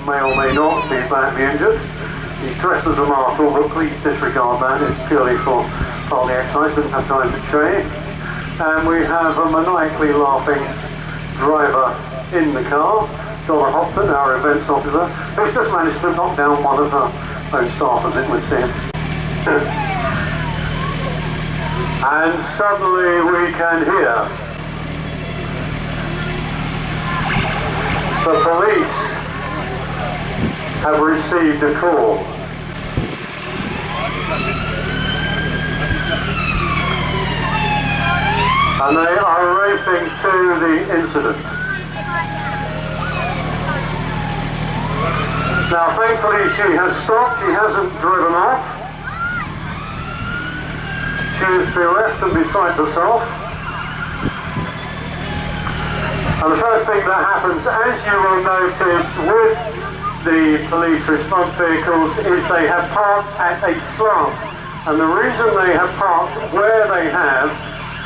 may or may not be badly injured. He's dressed as a marshal, but please disregard that. It's purely for part of the exercise, didn't have time to train. And we have a maniacally laughing driver in the car, Donna Hopton, our events officer, who's just managed to knock down one of her own staffers, it would seem. And suddenly we can hear the police have received a call. And they are racing to the incident. Now thankfully she has stopped, she hasn't driven off. She's bereft and beside herself. And the first thing that happens, as you will notice with the police response vehicles, is they have parked at a slant. And the reason they have parked where they have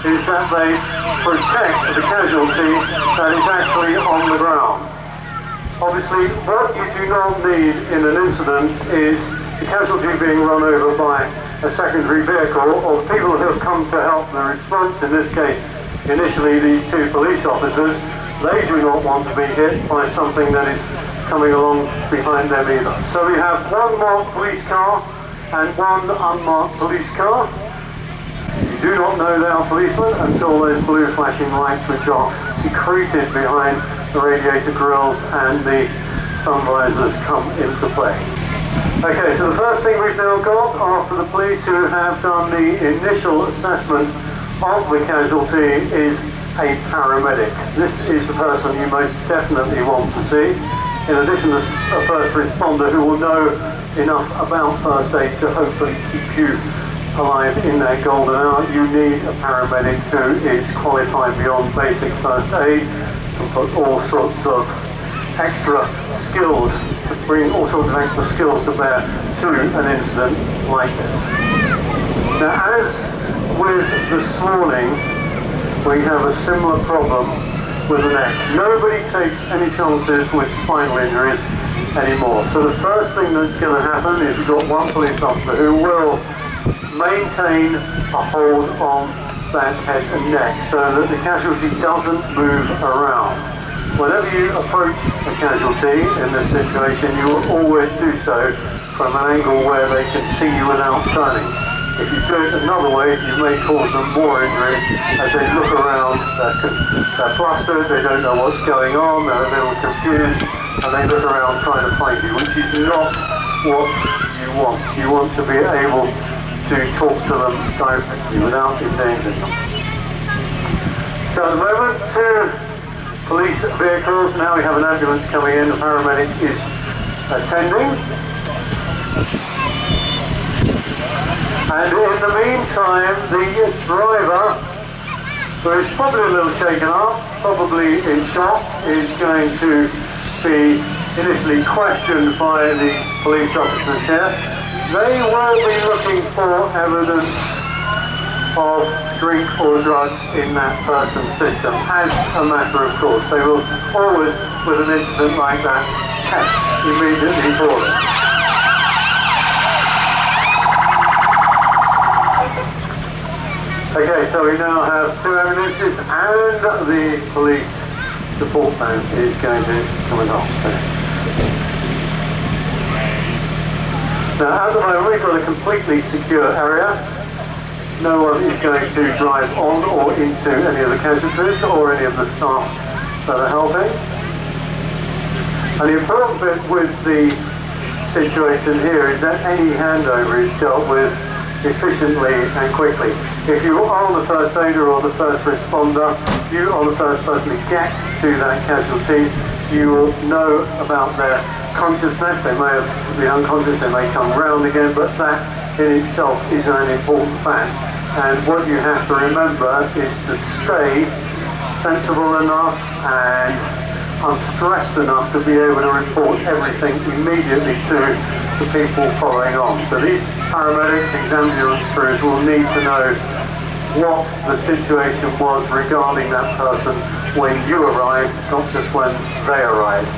is that they protect the casualty that is actually on the ground. Obviously, what you do not need in an incident is the casualty being run over by a secondary vehicle or people who have come to help the response, in this case, initially these two police officers. They do not want to be hit by something that is coming along behind them either. So we have one marked police car and one unmarked police car. You do not know they are policemen until those blue flashing lights which are secreted behind the radiator grills and the sun visors come into play. Okay, so the first thing we've now got after the police who have done the initial assessment of the casualty is a paramedic. This is the person you most definitely want to see. In addition to a first responder who will know enough about first aid to hopefully keep you alive in that golden hour, you need a paramedic who is qualified beyond basic first aid and put all sorts of extra skills, to bring all sorts of extra skills to bear to an incident like this. Now, as with this morning, we have a similar problem with the neck. Nobody takes any chances with spinal injuries anymore. So the first thing that's going to happen is we've got one police officer who will maintain a hold on that head and neck so that the casualty doesn't move around. Whenever you approach a casualty in this situation, you will always do so from an angle where they can see you without turning. If you do it another way, you may cause them more injury as they look around, they're flustered, they don't know what's going on, they're a little confused, and they look around trying to find you, which is not what you want. You want to be able to talk to them directly without endangering them. So at the moment, two police vehicles, now we have an ambulance coming in, the paramedic is attending. And in the meantime, the driver, who is probably a little shaken up, probably in shock, is going to be initially questioned by the police officers here. They will be looking for evidence of drink or drugs in that person's system, as a matter of course. They will always, with an incident like that, test immediately for it. Okay, so we now have two ambulances and the police support van is going to come along. Now at the moment we've got a completely secure area. No one is going to drive on or into any of the casualties or any of the staff that are helping. And the important bit with the situation here is that any handover is dealt with efficiently and quickly. If you are the first aider or the first responder, you are the first person to get to that casualty. You will know about their consciousness. They may be unconscious, they may come round again, but that in itself is an important fact. And what you have to remember is to stay sensible enough and unstressed enough to be able to report everything immediately to the people following on. So these paramedics, these ambulance crews will need to know what the situation was regarding that person when you arrived, not just when they arrived.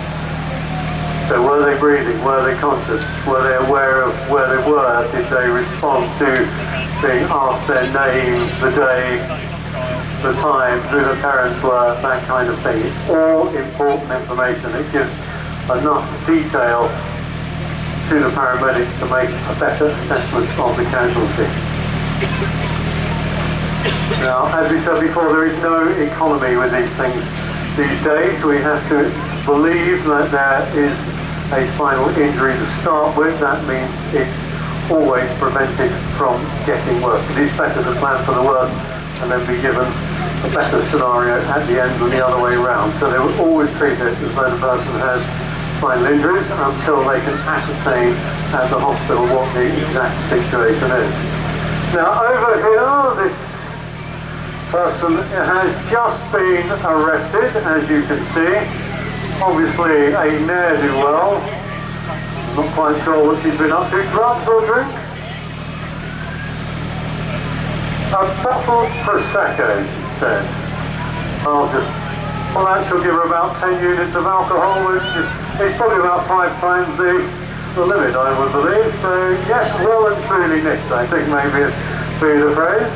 So were they breathing? Were they conscious? Were they aware of where they were? Did they respond to being asked their name, the day, the time, who the parents were, that kind of thing? It's all important information. It gives enough detail to the paramedics to make a better assessment of the casualty. Now, as we said before, there is no economy with these things these days. We have to believe that there is a spinal injury to start with. That means it's always prevented from getting worse. It is better to plan for the worst and then be given a better scenario at the end than the other way around. So they will always treat it as though the person has spinal injuries until they can ascertain at the hospital what the exact situation is. Now over here, this person has just been arrested, as you can see. Obviously a ne'er-do-well. Not quite sure what she's been up to. Drugs or drink? A bottle of Prosecco, she said. Well, that should give her about 10 units of alcohol, which is probably about 5 times the limit, I would believe. So yes, well and truly nicked, I think maybe be the phrase.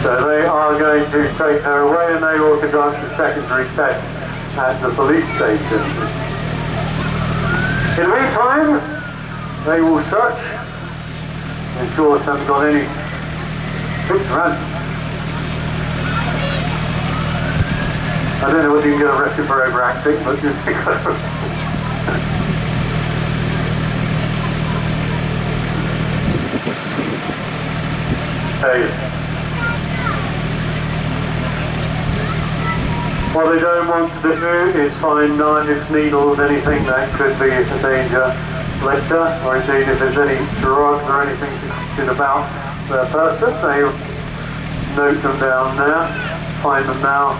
So they are going to take her away and they will conduct a secondary test at the police station. In the meantime, they will search. Ensure she hasn't got any pictures. I don't know whether you can get arrested for overacting, but just hey. What they don't want to do is find knives, needles, anything that could be a danger later, or indeed if there's any drugs or anything suspected about the person, they note them down there, find them now,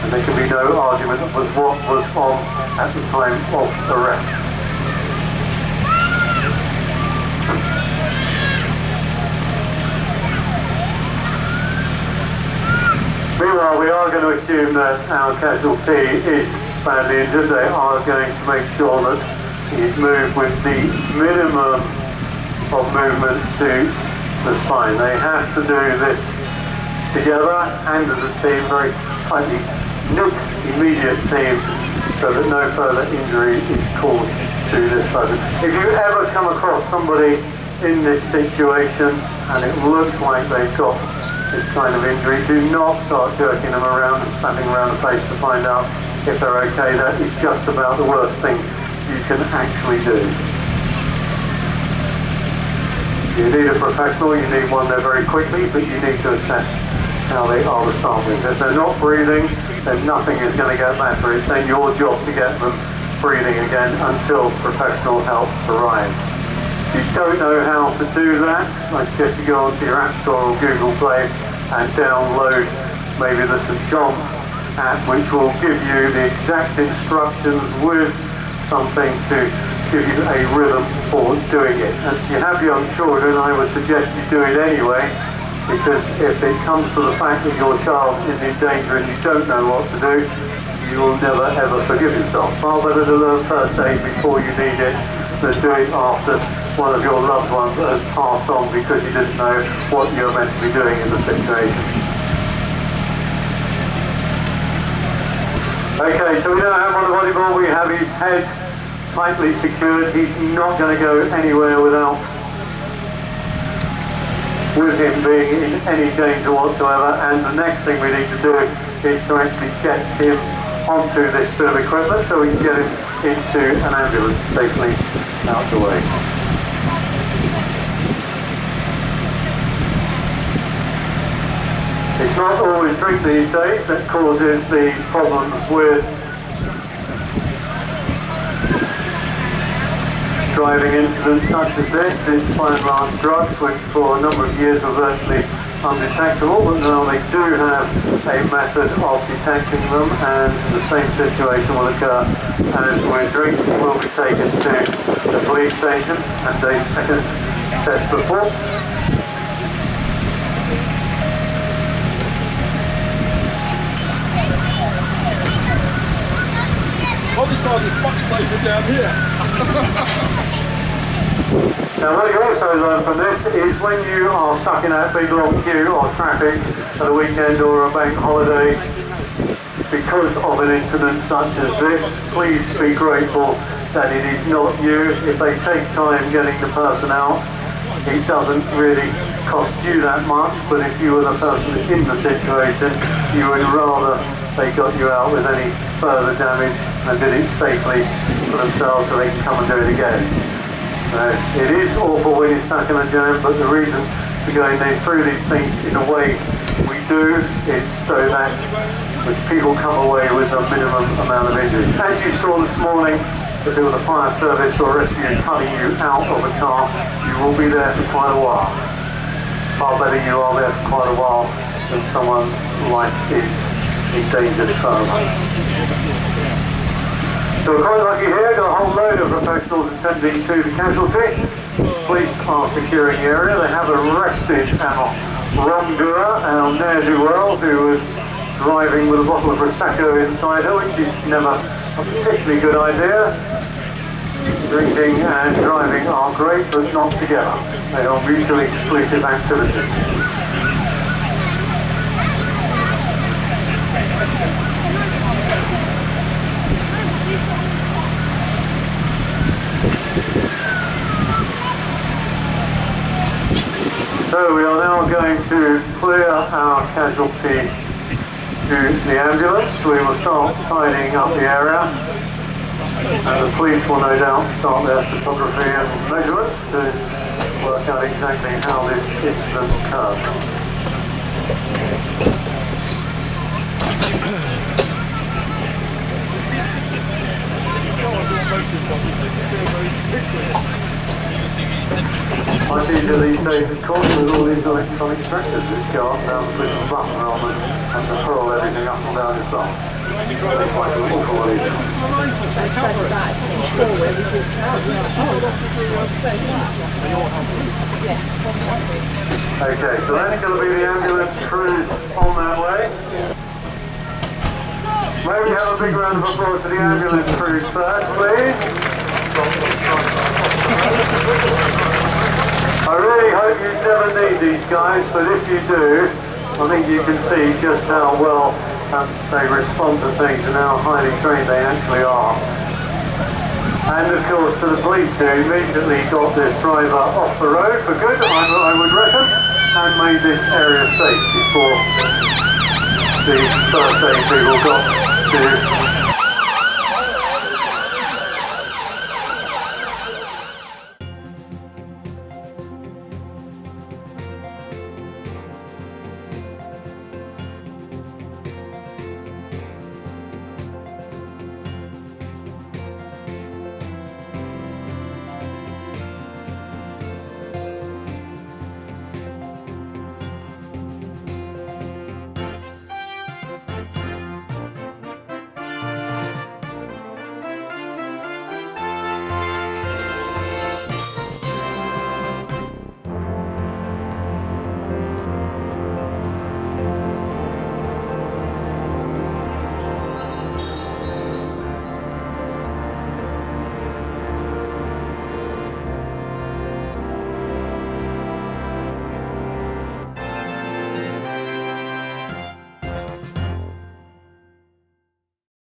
and there can be no argument with what was on at the time of arrest. Meanwhile, we are going to assume that our casualty is badly injured. They are going to make sure that he's moved with the minimum of movement to the spine. They have to do this together and as a team, very tightly knit, immediate team, so that no further injury is caused to this person. If you ever come across somebody in this situation and it looks like they've got this kind of injury, do not start jerking them around and slapping around the face to find out if they're okay. That is just about the worst thing you can actually do. You need a professional, you need one there very quickly, but you need to assess how they are to start with. If they're not breathing, then nothing is going to get better. It's then your job to get them breathing again until professional help arrives. If you don't know how to do that, I suggest you go onto your App Store or Google Play and download maybe the St. John app, which will give you the exact instructions with something to give you a rhythm for doing it. And if you have young children, I would suggest you do it anyway, because if it comes to the fact that your child is in danger and you don't know what to do, you will never ever forgive yourself. Far better to learn first aid before you need it than do it after one of your loved ones has passed on because you didn't know what you were meant to be doing in the situation. Okay, so we now have on the bodyboard, we have his head tightly secured. He's not going to go anywhere with him being in any danger whatsoever, and the next thing we need to do is to actually get him onto this bit of equipment so we can get him into an ambulance safely out the way. It's not always drink these days that causes the problems with driving incidents such as this. It's fine large drugs, which for a number of years were virtually undetectable, but now they do have a method of detecting them, and the same situation will occur as with drink. Will be taken to the police station and a second test report. decided it's much safer down here. Now what you also learn from this is when you are stuck in that big long queue or traffic at a weekend or a bank holiday, because of an incident such as this, please be grateful that it is not you. If they take time getting the person out, it doesn't really cost you that much, but if you were the person in the situation, you would rather they got you out with any further damage and did it safely for themselves so they can come and do it again. It is awful when you're stuck in a jam, but the reason for going through these things in the way we do is so that people come away with a minimum amount of injuries. As you saw this morning, if there was a fire service or rescue cutting you out of a car, you will be there for quite a while. Far better you are there for quite a while than someone's life is in danger further. So we're quite lucky here, got a whole load of professionals attending to the casualty. Police are securing the area. They have arrested our wrongdoer, our ne'er-do-well, who was driving with a bottle of Prosecco inside her, which is never a particularly good idea. Drinking and driving are great, but not together. They are mutually exclusive activities. So we are now going to clear our casualty to the ambulance. We will start tidying up the area, and the police will no doubt start their photography and measurements to work out exactly how this incident occurred. Much easier these days, of course, with all these electronic tractors which go up and down the push of a button rather than have to hurl everything up and down yourself. They find an awful lot easier. Okay, so that's going to be the ambulance cruise on that way. Maybe have a big round of applause for the ambulance cruise first, please. I really hope you never need these guys, but if you do, I think you can see just how well they respond to things and how highly trained they actually are. And of course to the police who immediately got this driver off the road for good, I would reckon, and made this area safe before the first aid people got to